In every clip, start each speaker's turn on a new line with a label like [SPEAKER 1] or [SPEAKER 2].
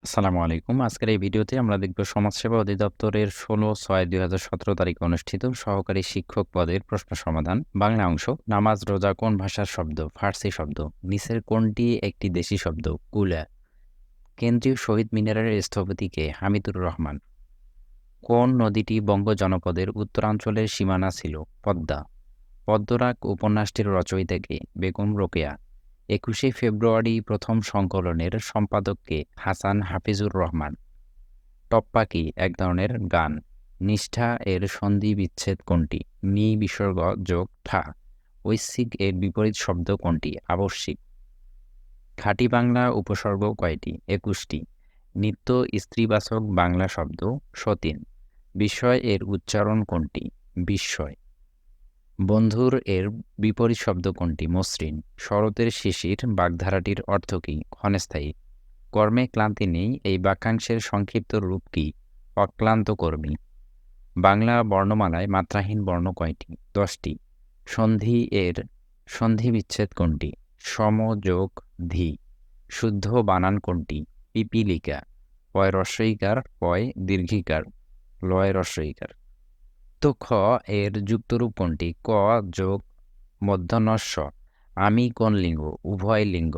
[SPEAKER 1] আসসালামু আলাইকুম। আজকের এই ভিডিওতে আমরা দেখব সমাজসেবা অধিদপ্তরের ১৬/৬/২০১৭ তারিখে অনুষ্ঠিত সহকারী শিক্ষক পদের প্রশ্ন সমাধান। বাংলা অংশ। নামাজ রোজা কোন ভাষার শব্দ? ফার্সি শব্দ। নিচের কোনটি একটি দেশি শব্দ? কুলা। কেন্দ্রীয় শহীদ মিনারের স্থপতি কে? হামিদুর রহমান। কোন নদীটি বঙ্গ জনপদের উত্তরাঞ্চলের সীমানা ছিল? পদ্মা। পদ্মরাগ উপন্যাসটির রচয়িতা কে? বেগম রোকেয়া। ২১শে ফেব্রুয়ারি প্রথম সংকলনের সম্পাদক কে? হাসান হাফিজুর রহমান। টপ্পা কি? এক ধরনের গান। নিষ্ঠা এর সন্ধি বিচ্ছেদ কোনটি? নি বিসর্গ যোগ ঠা। ঐচ্ছিক এর বিপরীত শব্দ কোনটি? আবশ্যিক। খাঁটি বাংলা উপসর্গ কয়টি? ২১টি। নিত্য স্ত্রীবাচক বাংলা শব্দ সতীন। বিস্ময় এর উচ্চারণ কোনটি? বিস্ময়। বন্ধুর এর বিপরীত শব্দ কোনটি? মসৃণ। শরতের শিশির বাগধারাটির অর্থ কী? ক্ষণস্থায়ী। কর্মে ক্লান্তি নেই এই বাক্যাংশের সংক্ষিপ্ত রূপ কি? অক্লান্ত কর্মী। বাংলা বর্ণমালায় মাত্রাহীন বর্ণ কয়টি? ১০টি। সন্ধি এর সন্ধি বিচ্ছেদ কোনটি? সম যোগ ধি। শুদ্ধ বানান কোনটি? পিপীলিকা। পয় রস্বইকার, পয় দীর্ঘিকার, লয় রস্বইকার। তো খ এর যুক্তরূপ কোনটি? ক যোগ মধ্যাহ্নস্ব। আমি কোন লিঙ্গ? উভয় লিঙ্গ।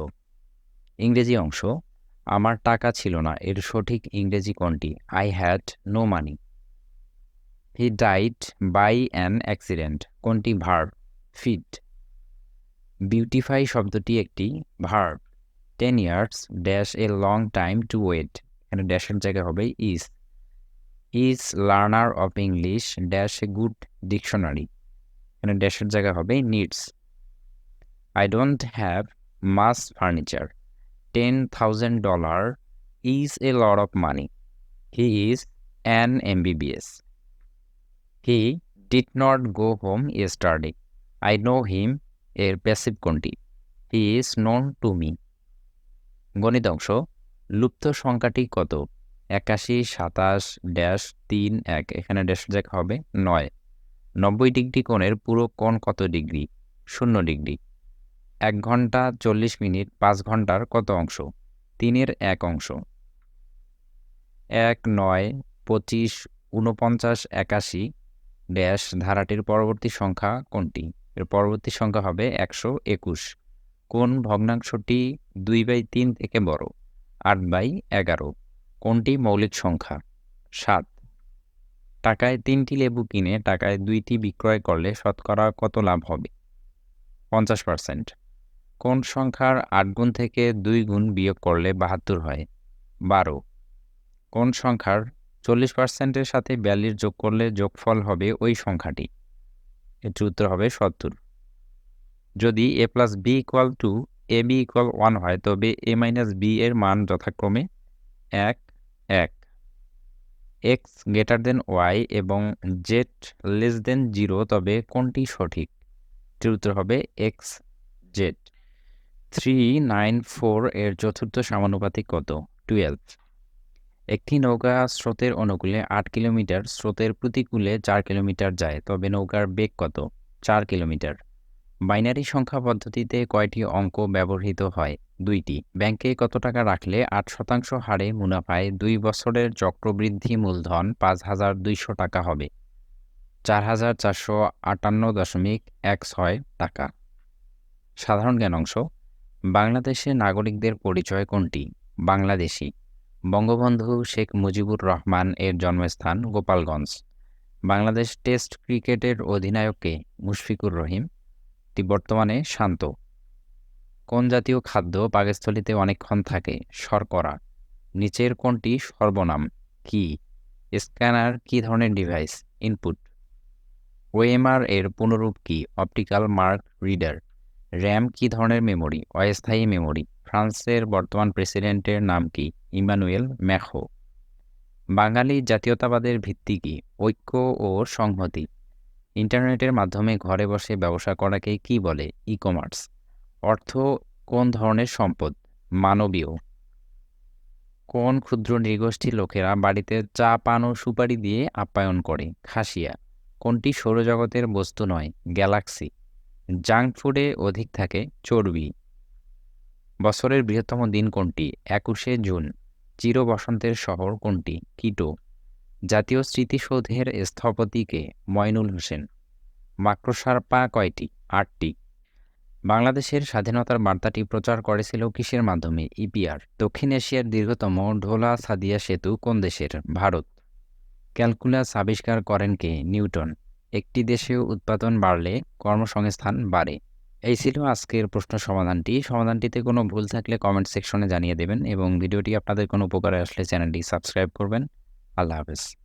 [SPEAKER 1] ইংরেজি অংশ। আমার টাকা ছিল না এর সঠিক ইংরেজি কোনটি? I had no money. He died by an accident কোনটি ভার্ব? ফিট। বিউটিফাই শব্দটি একটি verb. 10 years dash a long time to wait, এখানে ড্যাশের জায়গায় হবে is. Is learner of English dash a good dictionary, এখানে ড্যাশের জায়গায় হবে needs. I don't have much furniture, $10,000 is a lot of money. He is an MBBS. He did not go home yesterday. I know him এর passive কোনটি? He is known to me. গণিত অংশ। লুপ্ত সংখ্যাটি কত? ৮১, ২৭, ড্যাশ ৩, ১, এখানে dash জায়গা হবে ৯। ৯০ ডিগ্রি কোণের পুরো কোণ কত ডিগ্রি? ০ ডিগ্রি। ১ ঘন্টা ৪০ মিনিট ৫ ঘন্টার কত অংশ? ৩-এর ১ অংশ। ১, ৯, ২৫, ৪৯, ৮১, ড্যাশ ধারাটির পরবর্তী সংখ্যা কোনটি? এর পরবর্তী সংখ্যা হবে ১২১। কোন ভগ্নাংশটি ২/৩ থেকে বড়? ৮/১১। কোনটি মৌলিক সংখ্যা? ৭। টাকায় ৩টি লেবু কিনে টাকায় ২টি বিক্রয় করলে শতকরা কত লাভ হবে? ৫০%। কোন সংখ্যার ৮ গুণ থেকে ২ গুণ বিয়োগ করলে ৭২ হয়? ১২। কোন সংখ্যার ৪০%-এর সাথে ৪২ যোগ করলে যোগফল হবে ওই সংখ্যাটি? এটির উত্তর হবে ৭০। যদি a + b = ab = 1 হয় তবে a - b এর মান যথাক্রমে ১, ১। x > y এবং z <0 তবে কোনটি সঠিক? এটির উত্তর হবে x, z। 394 এর চতুর্থ সমানুপাতিক কত? 12। একটি নৌকা স্রোতের অনুকূলে ৮ কিলোমিটার, স্রোতের প্রতিকূলে ৪ কিলোমিটার যায়, তবে নৌকার বেগ কত? ৪ কিলোমিটার। বাইনারি সংখ্যা পদ্ধতিতে কয়টি অঙ্ক ব্যবহৃত হয়? ২টি। ব্যাংকে কত টাকা রাখলে ৮% হারে মুনাফায় ২ বছরের চক্রবৃদ্ধি মূলধন ৫,২০০ টাকা হবে? ৪,৪৫৮.16 টাকা। সাধারণ জ্ঞান অংশ। বাংলাদেশের নাগরিকদের পরিচয় কোনটি? বাংলাদেশী। বঙ্গবন্ধু শেখ মুজিবুর রহমান এর জন্মস্থান গোপালগঞ্জ। বাংলাদেশ টেস্ট ক্রিকেটের অধিনায়ক কে? মুশফিকুর রহিম। বর্তমানে শান্ত। কোন জাতীয় খাদ্য পাকস্থলীতে অনেকক্ষণ থাকে? শর্করা। নিচের কোনটি সর্বনাম? কি? স্ক্যানার কি ধরনের ডিভাইস? ইনপুট। ওএমআর এর পুনরূপ কি? Optical mark reader. র্যাম কি ধরনের মেমোরি? অস্থায়ী মেমোরি। ফ্রান্সের বর্তমান প্রেসিডেন্টের নাম কি? Emmanuel Macron. বাঙালি জাতীয়তাবাদের ভিত্তি কি? ঐক্য ও সংহতি। ইন্টারনেটের মাধ্যমে ঘরে বসে ব্যবসা করাকে কি বলে? ই-কমার্স। অর্থ কোন ধরনের সম্পদ? মানবীয়। কোন ক্ষুদ্র নৃগোষ্ঠীর লোকেরা বাড়িতে চা পান ও সুপারি দিয়ে আপ্যায়ন করে? খাসিয়া। কোনটি সৌরজগতের বস্তু নয়? গ্যালাক্সি। জাঙ্ক ফুডে অধিক থাকে চর্বি। বছরের বৃহত্তম দিন কোনটি? ২১শে জুন। চির বসন্তের শহর কোনটি? কিটো। জাতীয় স্মৃতিসৌধের স্থপতি কে? মইনুল হোসেন। মাকড়সার পা কয়টি? ৮টি। বাংলাদেশের স্বাধীনতার বার্তাটি প্রচার করেছিল কিসের মাধ্যমে? ইপিআর। দক্ষিণ এশিয়ার দীর্ঘতম ঢোলা সাদিয়া সেতু কোন দেশের? ভারত। ক্যালকুলাস আবিষ্কার করেন কে? নিউটন। একটি দেশে উৎপাদন বাড়লে কর্মসংস্থান বাড়ে। এই ছিল আজকের প্রশ্ন সমাধানটিতে কোনো ভুল থাকলে কমেন্ট সেকশনে জানিয়ে দেবেন এবং ভিডিওটি আপনাদের কোনো উপকারে আসলে চ্যানেলটি সাবস্ক্রাইব করবেন। আল্লাহ হাফেজ।